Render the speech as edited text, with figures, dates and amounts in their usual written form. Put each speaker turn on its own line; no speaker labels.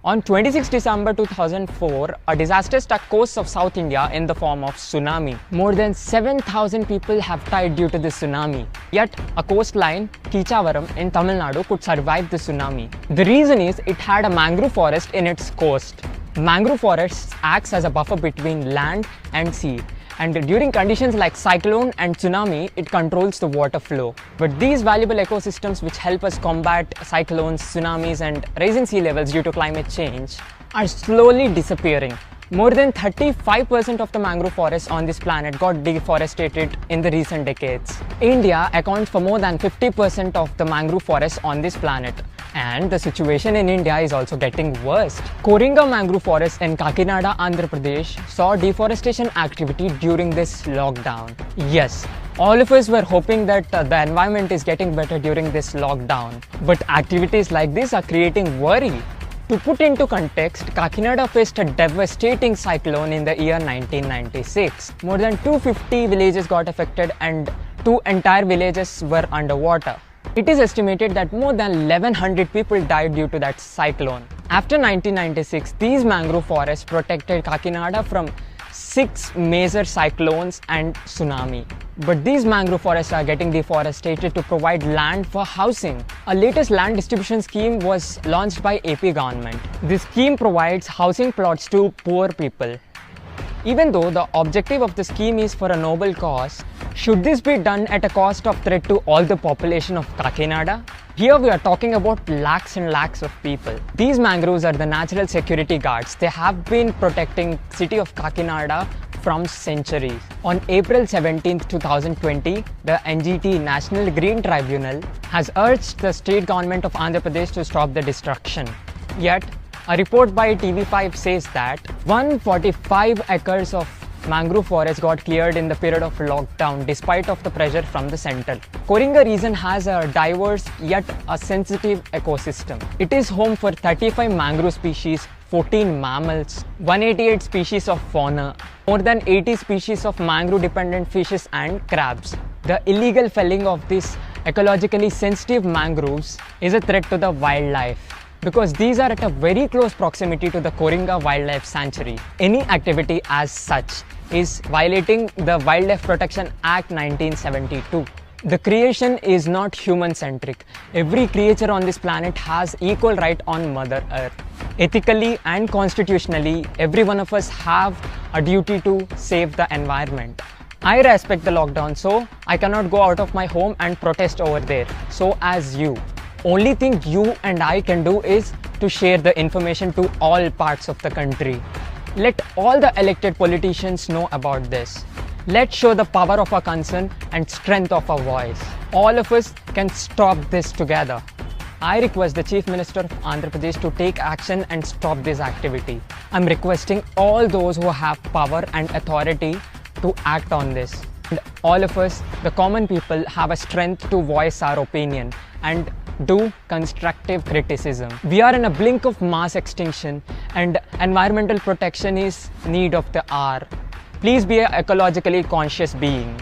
On 26 December 2004, a disaster struck coasts of South India in the form of tsunami. More than 7,000 people have died due to this tsunami. Yet, a coastline, Kichavaram in Tamil Nadu, could survive the tsunami. The reason is it had a mangrove forest in its coast. Mangrove forests acts as a buffer between land and sea. And during conditions like cyclone and tsunami, it controls the water flow. But these valuable ecosystems which help us combat cyclones, tsunamis and rising sea levels due to climate change are slowly disappearing. More than 35% of the mangrove forests on this planet got deforested in the recent decades. India accounts for more than 50% of the mangrove forests on this planet. And the situation in India is also getting worse. Koringa mangrove forest in Kakinada, Andhra Pradesh saw deforestation activity during this lockdown. Yes, all of us were hoping that the environment is getting better during this lockdown. But activities like this are creating worry. To put into context, Kakinada faced a devastating cyclone in the year 1996. More than 250 villages got affected and 2 entire villages were underwater. It is estimated that more than 1100 people died due to that cyclone. After 1996, these mangrove forests protected Kakinada from 6 major cyclones and tsunami. But these mangrove forests are getting deforested to provide land for housing. A latest land distribution scheme was launched by AP government. This scheme provides housing plots to poor people. Even though the objective of the scheme is for a noble cause, should this be done at a cost of threat to all the population of Kakinada? Here we are talking about lakhs and lakhs of people. These mangroves are the natural security guards. They have been protecting city of Kakinada from centuries. On April 17, 2020, the NGT National Green Tribunal has urged the state government of Andhra Pradesh to stop the destruction. Yet, a report by TV5 says that 145 acres of mangrove forest got cleared in the period of lockdown despite of the pressure from the center. Koringa region has a diverse yet a sensitive ecosystem. It is home for 35 mangrove species, 14 mammals, 188 species of fauna, more than 80 species of mangrove dependent fishes and crabs. The illegal felling of these ecologically sensitive mangroves is a threat to the wildlife, because these are at a very close proximity to the Koringa Wildlife Sanctuary. Any activity as such is violating the Wildlife Protection Act 1972. The creation is not human-centric. Every creature on this planet has equal right on Mother Earth. Ethically and constitutionally, every one of us have a duty to save the environment. I respect the lockdown, so I cannot go out of my home and protest over there. So as you. Only thing you and I can do is to share the information to all parts of the country. Let all the elected politicians know about this. Let's show the power of our concern and strength of our voice. All of us can stop this together. I request the Chief Minister of Andhra Pradesh to take action and stop this activity. I'm requesting all those who have power and authority to act on this. And all of us, the common people, have a strength to voice our opinion and do constructive criticism. We are in a blink of mass extinction and environmental protection is need of the hour. Please be an ecologically conscious being.